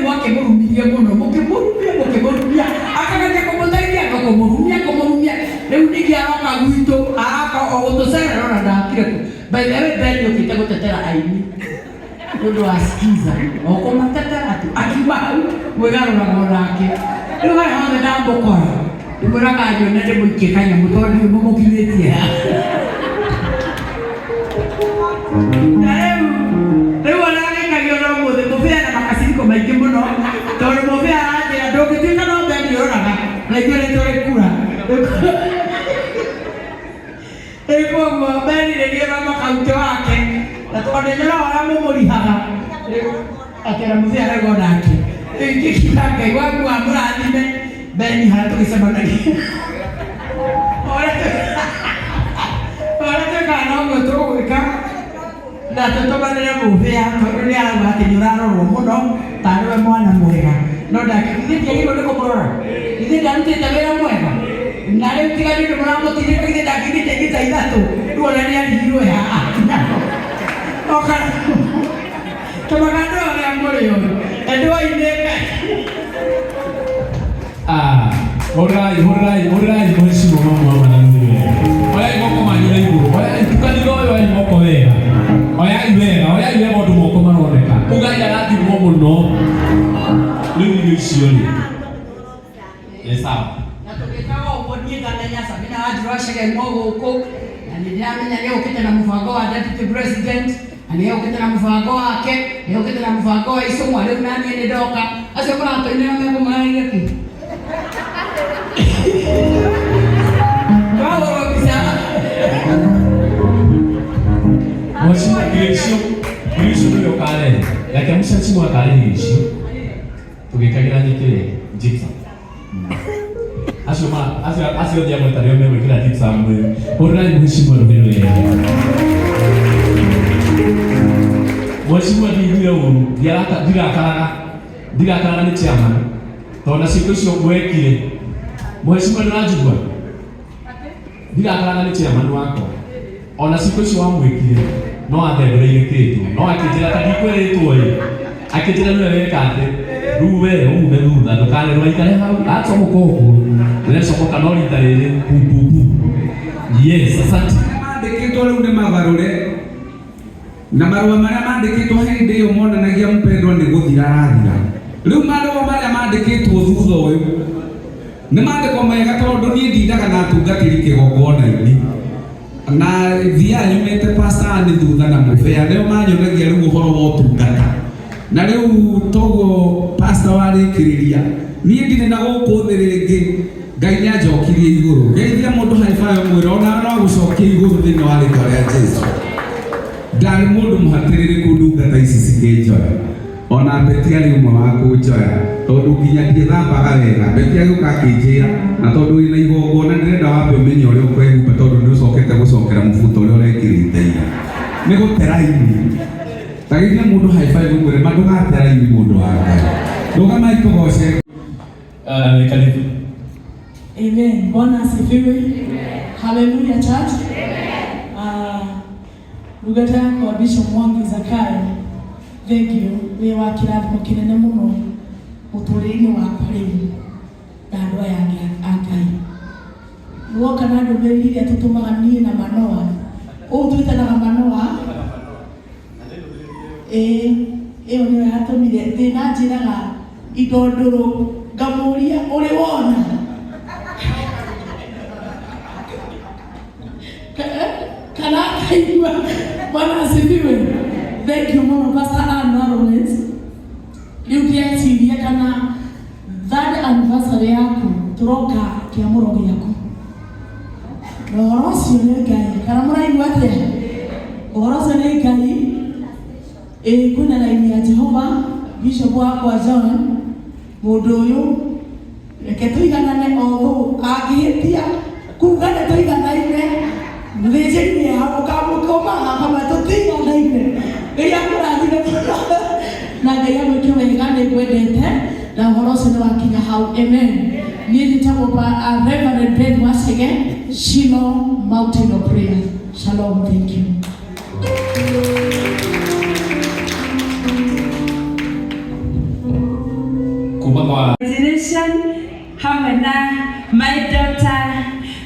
ni wake murumirie muno mukimurumia akagaja kumuthaithia kumurumia riu nigi aroka gwitũ araka gũtũcerera ona ndakire ku by the way Ben yũkĩte gũtetera aini nĩũndũ wa Skiza okũmatetera tu akiuma hau mwĩgarũraga onake rĩu harĩa hothe ndamũkora ndĩmwĩraga nyone ndĩmũikie kanyamũ tondũ mũmũkinyĩtie rĩu aragĩkagio no mũthĩ mũbĩa na makaciriko maingĩ mũno tondũ mũbĩa aranjĩra ndũngĩtuĩka no Ben yũraga na ithuĩ nĩtũrĩkura koguo Ben rĩrĩa makauti wake na tondũ nyona ũrĩa mũmũrihaga akĩra mũbĩa arauga onake ingĩkiuga Ngai waku amũrathime Ben harĩa tũgĩcemanagia ũrĩa twĩkaga noguo tũgwĩka na tũtũmanĩre mũbĩa tondũ nĩarauga atĩ nĩũrarorwo mũno ta nĩwe mwana mwega no ndakĩgithĩtie gĩko nĩ kũmũrora ithuĩ ndarutĩte wĩra mwega na rĩu tiga nĩ ũndũ mũramũtirĩka ithuĩ ndakĩgĩte gĩta ithatũ rĩu ona nĩarigirwo okana tũmagandũ ũrĩa mũrĩ ũyũ endwa-inĩ Orai, mheshimu mama wananiwe. Oyai moko manyira iguru. Oyai tukaniro oyai moko wega. Oyai wega mundu moko maroneka. Ugai arati muno. Riu ni cioni. Yes sawa. Na tũgĩkaga ũguo niĩ ngamenya Sabina Wanjiru acegemo gũkũ na nĩndĩramenya nĩũkĩte na mũbango wa deputy president na nĩũkĩte na mũbango wake nĩũkĩte na mũbango wa Icũng'wa rĩu naniĩ nĩndoka acio mũratũinĩra mekũmũraria kĩ Mheshimiwa Girisho ndio kale yake mshachimu akale Girisho tugikagira nyikire Gypsum asio dia mweta leo mwe kila Gypsum orai mheshimiwa Rubero Mheshimiwa Girisho ndirakaraga ni chairman tona siku icio gwekire Mheshimiwa Ndirajigua ndirakaraga ni chairman wako ona siku icio wamwĩkire no athereire kĩtu no akĩnjĩra ta ndikwĩrĩtwo akĩnjĩra nĩwe wekate rĩu we ume thutha ndũkarerwo aikare hau acomoka ũguo ndĩrecomoka no rita rĩrĩ pupupu yes asante mandĩkĩtwo rĩu nĩ magarũre na marũa marĩa mandĩkĩtwo hĩndĩ ĩyo monanagia Mpendwa nĩ gũthira arathira rĩu marũa marĩa mandĩkĩtwo thutha ũyũ nĩ mandĩko mega tondũ niĩ ndindaga na atungatĩri kĩgongona-inĩ na thia nyumĩte pastor nĩ thutha na mũbĩa nĩo manyonagia rĩu ũhoro wa ũtungata na rĩu toguo pastor warĩkĩrĩria niĩ ndirĩ na gũkũ thĩ rĩngĩ Ngai nĩanjokirie igũrũ geithia mũndũ haibayo mwĩra ona no gũcokia igũrũ thĩinĩ wa rĩtwa rĩa Jesũ ndarĩ mũndũ mũhatĩrĩrĩku ndungata ici cikĩnjoya ona Beti arĩ ũmwe wa kũnjoya tondũ nginya ndiethambaga wega Beti agĩũka akĩnjĩra na tondũ wĩna igongona ndĩrenda wambe ũmenye ũrĩa ũkwĩhumba tondũ nĩũcokete gũcokera mũbuto ũrĩa ũrekĩrĩte ira nĩ gũtera ini tageithia mũndũ haibayo mwĩre ndũgatera ini mũndũ wa Ngai ndũgamai tũgoce karibu. Amen. Bwana asifiwe. Hallelujah church. Ndungata yakwa Bishop Mwangi Zakayo thank you wĩ wa kĩrathimo kĩnene mũno mũtũrĩre-inĩ wakwa rĩu na andũ aya angĩ a Ngai woka na ndũmĩrĩri iria tũtũmaga niĩ na Manoa ũũ twĩtanaga Manoa ĩyo nĩyo yatũmire thĩna njĩraga indo ndũrũ ngamũria ũrĩ wona kana akaigua. Bwana asifiwe. Thank you mũno Pastor Ann Lawrence. Rĩu ndĩreciria kana third anniversary yaku tũroka kĩamũro gĩaku na ũhoro ũcio nĩ Ngai kana mũraigua atĩa ũhoro ũcio nĩ Ngai kwĩna raini ya Jehova Bishop wakwa John mũndũ ũyũ reke tũiganane otho angĩhĩtia kuga nĩ tũiganaine mũthĩnjĩri yao ũkamũkoma kama tũtiganaine Ngai akũrathime na Ngai amwĩke wega nĩ ngwendete na ũhoro ũcio nĩ wakinya hau amen. Niĩ njĩtagwo Reverend Beth Wacege Shiloh Mountain of Prayer. Shalom, thank you. Congratulations, Hamana, my daughter,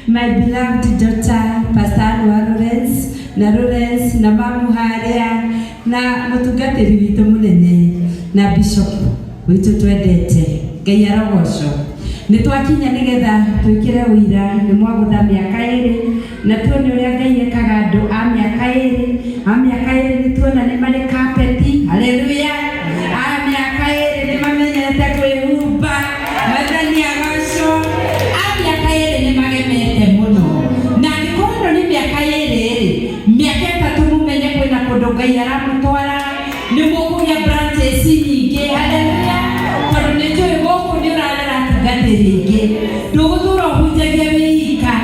my beloved daughter, Pastor Lawrence, na mamu haria, na mutungatiri witu munene, na bishop witu twendete, Ngai arogocwo. Nĩ twakinya nĩgetha twĩkĩre ũira nĩ mwagũtha mĩaka 2 na tuone ũrĩa Ngai ekaga andũ a mĩaka 2 nĩ tuona nĩ marĩ kapeti, haleluya. A mĩaka 2 nĩ mamenyete kwĩhumba, Mwathani agocwo. A mĩaka 2 nĩ magemete mũno, na angĩkorwo nĩ mĩaka 2 mĩaka 3 mũmenye kwĩna kũndũ Ngai aramũtwara, nĩ mũkũgĩa branches nyingĩ, haleluya. Tondũ nĩ njũĩ gũkũ nĩ ũrarera atungatĩri aingĩ, ndũgũtũra ũhunjagia wĩika,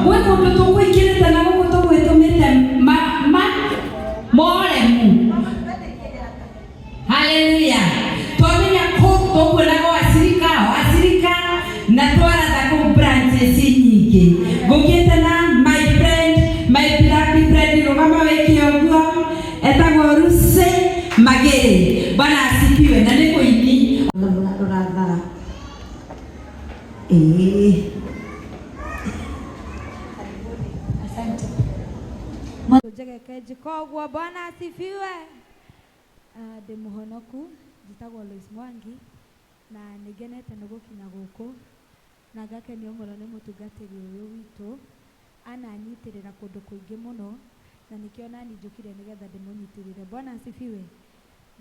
gwĩ kũndũ tũkwĩkĩrĩte na gũkũ tũgwĩtũmĩte moremu, haleluya. Twamenya kũu tũkwĩraga wacirika na twaratha kũu branches nyingĩ. Ngũkĩte na my beloved friend, rũgama wĩke ũguo, etagwo Lucy Magere. Bwana asifiwe. Na nĩ mũini Rathara. Asante. Mujegeke jikogwo. Bwana asifiwe. Ndĩ mũhonoku njĩtagwo Lois Mwangi na nĩngenete nĩ gũkinya gũkũ na ngakenio mũno nĩ mũtungatĩri ũyũ witũ, ananyitĩrĩra kũndũ kũingĩ mũno na nĩkĩo nani njũkire nĩgetha ndĩmũnyitĩrĩre. Bwana asifiwe.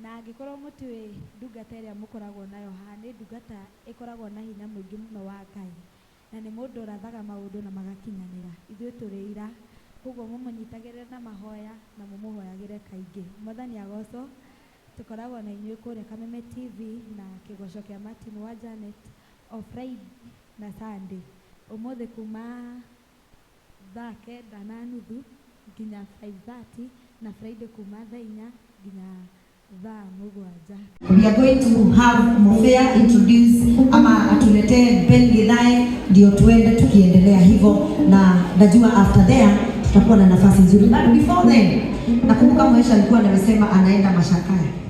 Na angĩkorwo mũtiũĩ ndungata ĩrĩa mũkoragwo nayo haha nĩ ndungata ĩkoragwo na hinya mũingĩ mũno wa Ngai, na nĩ mũndũ ũrathaga maũndũ na magakinyanĩra. Ithuĩ tũrĩ ira, koguo mũmũnyitagĩrĩre na mahoya na mũmũhoyagĩre kaingĩ. Mwathani agocwo. Tukoragwo na inyuĩ kũrĩa Kameme TV na kĩgoco kĩa Martin wa Janet o Friday na Sunday. Ũmũthĩ kuma 9:30 nginya 5:30 na Friday kuma 4 nginya 7:00. We are going to have Mofea introduce ama atuletee Ben Githai ndio tuende tukiendelea hivyo, na najua after there tutakuwa na nafasi nzuri. But before then nakumbuka Mwisha alikuwa anasema anaenda Mashakaya.